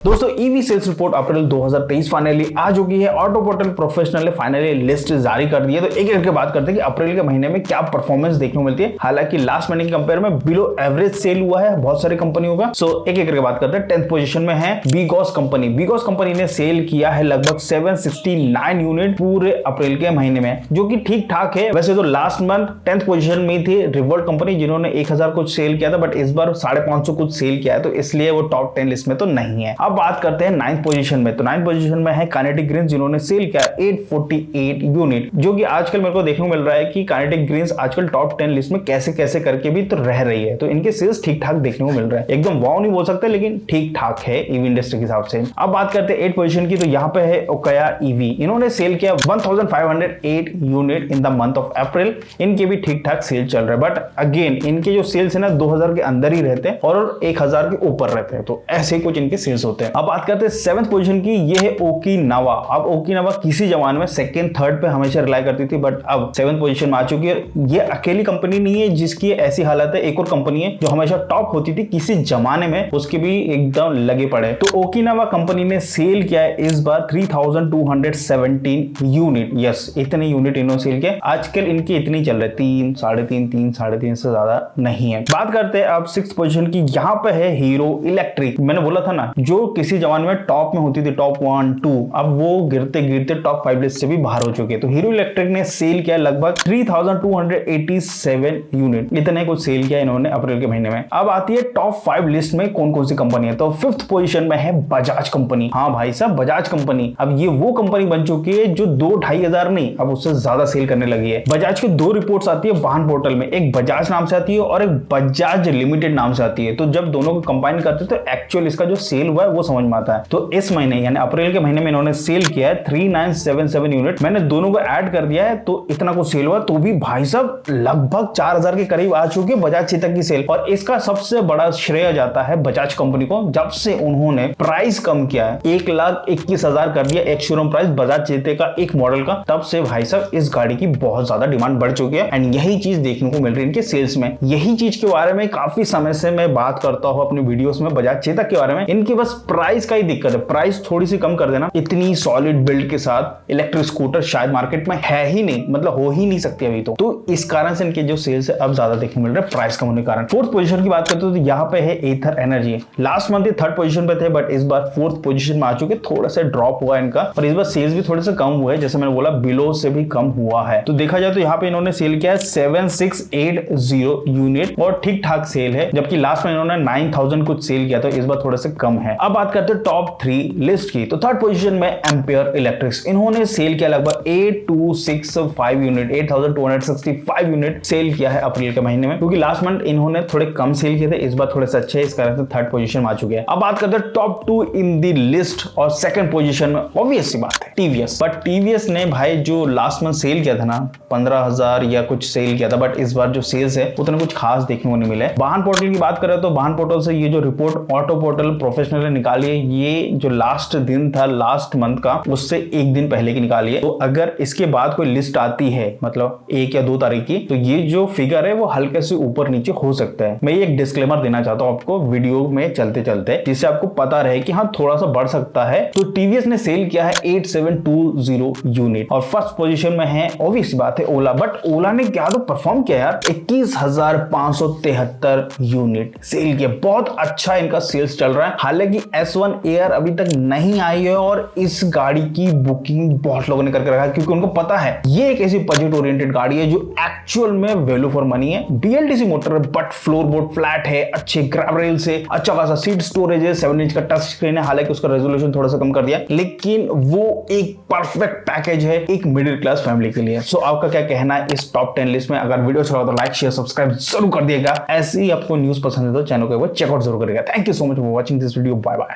दोस्तों EV sales report अप्रैल 2023 finally आ चुकी है। ऑटो पोर्टल प्रोफेशनल ने फाइनली लिस्ट जारी कर दी है। तो एक एक करके बात करते हैं कि अप्रैल के महीने में क्या परफॉर्मेंस देखने को मिलती है। हालांकि लास्ट महीने के कंपेयर में बिलो एवरेज सेल हुआ है बहुत सारी कंपनियों का। सो एक एक करके बात करते हैं। 10th पोजीशन में है बीगॉस कंपनी। बीगॉस कंपनी ने सेल किया है लगभग 769 यूनिट पूरे अप्रैल के महीने में, जो कि ठीक ठाक है। वैसे तो लास्ट मंथ 10th पोजीशन में थी रिवोल्ट कंपनी, जिन्होंने 1000 कुछ सेल किया था, बट इस बार 550 कुछ सेल किया है, तो इसलिए वो टॉप 10 लिस्ट में तो नहीं है। अब बात करते हैं 9th पोजीशन में। तो 9th पोजीशन में है काइनेटिक ग्रीन्स, जिन्होंने सेल किया 848 यूनिट, जो कि आजकल मेरे को देखने को मिल रहा है कि काइनेटिक ग्रीन्स आजकल टॉप 10 लिस्ट में कैसे कैसे करके भी तो रह रही है। तो इनके सेल्स ठीक ठाक देखने को मिल रहा है। एकदम वाव नहीं बोल सकते, लेकिन ठीक ठाक है ईवी इंडस्ट्री के हिसाब से। अब बात करते हैं 8th पोजीशन की। तो यहाँ पे है ओकाया ईवी। इन्होंने सेल किया 1508 unit in the month of April. इनके भी ठीक ठाक सेल चल रहा है, बट अगेन इनके जो सेल्स है ना 2000 के अंदर ही रहते हैं और 1000 के ऊपर रहते हैं। तो ऐसे कुछ इनके सेल्स होते हैं। अब बात करते हैं 7th पोजीशन की। ये है ओकिनावा। अब ओकिनावा किसी जमाने में 2nd 3rd पे हमेशा रिलाई करती थी, बट अब 7th पोजीशन में आ चुकी है। ये अकेली कंपनी नहीं है जिसकी ऐसी हालत है। एक और कंपनी है जो हमेशा टॉप होती थी किसी जमाने में, उसके भी एकदम लगे पड़े। तो ओकिनावा कंपनी ने सेल किया है इस बार 3217 यूनिट। यस, इतने यूनिट इन्होंने सेल किया। आजकल इनके इतनी चल रहे 3, 3.5 से ज्यादा नहीं है। बात करते हैं अब 6th पोजीशन की। यहाँ पे है हीरो इलेक्ट्रिक। मैंने बोला था ना, जो किसी जमाने में टॉप में होती थी, टॉप 1, 2, अब वो गिरते गिरते टॉप 5 लिस्ट से भी बाहर हो चुके हैं। तो हीरो इलेक्ट्रिक ने सेल किया लगभग 3287 यूनिट। इतने कुछ सेल किया इन्होंने अप्रैल के महीने में। अब आती है टॉप 5 लिस्ट में कौन कौन सी कंपनी है। तो 5th पोजीशन में है बजाज कंपनी। हाँ भाई साहब, बजाज कंपनी। अब ये वो कंपनी बन चुकी है जो 2-2.5 हजार नहीं, अब उससे ज्यादा सेल करने लगी है। बजाज की 2 रिपोर्ट्स आती है वाहन पोर्टल में, एक बजाज नाम से आती है और एक बजाज लिमिटेड नाम से आती है। तो जब दोनों को कंबाइन करते हैं तो एक्चुअल इसका जो सेल हुआ है वो समझ में आता है। तो इस महीने यानी अप्रैल के महीने में इन्होंने सेल किया है 3977 यूनिट। मैंने दोनों को ऐड कर दिया है तो इतना कुछ सेल हुआ। तो भी भाई साहब लगभग 4000 के करीब आ चुकी है बजाज चेतक की सेल। और इसका सबसे बड़ा श्रेय जाता है बजाज कंपनी को। जब से उन्होंने प्राइस कम किया है, 1,21,000 कर दिया एक शोरूम प्राइस बजाज चेतक का एक मॉडल का, तब से भाई साहब इस गाड़ी की बहुत ज्यादा डिमांड बढ़ चुकी है। एंड यही चीज देखने को मिल रही है इनके सेल्स में। यही चीज के बारे में काफी समय से मैं बात करता हूं अपनी वीडियोस में बजाज चेतक के बारे में। इनकी बस प्राइस का ही दिक्कत है, प्राइस थोड़ी सी कम कर देना। इतनी सॉलिड बिल्ड के साथ इलेक्ट्रिक स्कूटर शायद मार्केट में है ही नहीं, मतलब हो ही नहीं सकती अभी तो इस कारण से इनके जो सेल्स है अब ज्यादा देखने मिल रहा है प्राइस कम होने के कारण। 4th पोजीशन की बात करते हो तो यहाँ पे है Ather energy. Last month 3rd position पे थे, बट इस बार 4th पोजीशन में आ चुके। थोड़ा सा ड्रॉप हुआ इनका और इस बार सेल्स भी थोड़े से कम हुए, जैसे मैंने बोला बिलो से भी कम हुआ है। तो देखा जाए तो यहाँ पे इन्होंने सेल किया है 7680 यूनिट और ठीक ठाक सेल है, जबकि लास्ट में इन्होंने 9000 कुछ सेल किया, तो इस बार थोड़ा सा कम है। अब बात करते हैं टॉप 3 लिस्ट की। तो 3rd पोजीशन में एम्पियर इलेक्ट्रिक्स। इन्होंने सेल किया लगभग 8265 यूनिट, 8265 यूनिट सेल किया है अप्रैल के महीने में, क्योंकि लास्ट मंथ इन्होंने थोड़े कम सेल किए थे, इस बार थोड़े से अच्छे है, इस कारण से 3rd पोजीशन में आ चुके हैं। अब बात करते हैं टॉप 2 इन द लिस्ट। और 2nd पोजीशन में ऑब्वियस सी बात है टीवीएस। बट टीवीएस ने भाई जो लास्ट मंथ सेल किया था ना 15000 या कुछ सेल किया था, बट इस बार जो सेल्स है उतना कुछ खास देखने को नहीं मिला है। वाहन पोर्टल की बात करें तो वाहन पोर्टल से ये जो रिपोर्ट ऑटो पोर्टल प्रोफेशनल ने निकाली है, ये जो लास्ट दिन था लास्ट मंथ का, उससे एक दिन पहले की निकाली है। तो अगर इसके बाद कोई लिस्ट आती है मतलब 1 या 2 तारीख की, तो ये जो फिगर है वो हल्के से ऊपर नीचे हो सकता है। मैं ये एक डिस्क्लेमर देना चाहता हूं आपको वीडियो में चलते चलते, जिससे आपको पता रहे कि हाँ थोड़ा सा बढ़ सकता है। तो टीवीएस ने सेल किया है 8720 यूनिट और 1st पोजीशन में है ऑब्वियस बात है ओला। बट ओला ने क्या तो परफॉर्म किया यार, 21573 यूनिट सेल किया। बहुत अच्छा इनका सेल्स चल रहा है। हालांकि S1 एयर अभी तक नहीं आई है और इस गाड़ी की बुकिंग बहुत लोगों ने करके रखा है, क्योंकि उनको पता है ये एक ऐसी बजट ओरिएंटेड गाड़ी है जो एक्चुअल में वैल्यू फॉर मनी है। BLDC मोटर है, बट फ्लोरबोर्ड फ्लैट है, अच्छे ग्रैब रेल से, अच्छा खासा सीट स्टोरेज है, 7 इंच का टच स्क्रीन है। हालांकि उसका रेजोल्यूशन थोड़ा सा कम कर दिया, लेकिन वो एक परफेक्ट पैकेज है एक मिडिल क्लास फैमिली के लिए। सो आपका क्या कहना है इस टॉप 10 लिस्ट में? अगर वीडियो अच्छा लगा तो लाइक शेयर सब्सक्राइब जरूर कर दिएगा। ऐसे ही आपको न्यूज पसंद है तो चैनल को एक बार चेकआउट जरूर करेगा। Thank you so much for watching this video. Bye bye.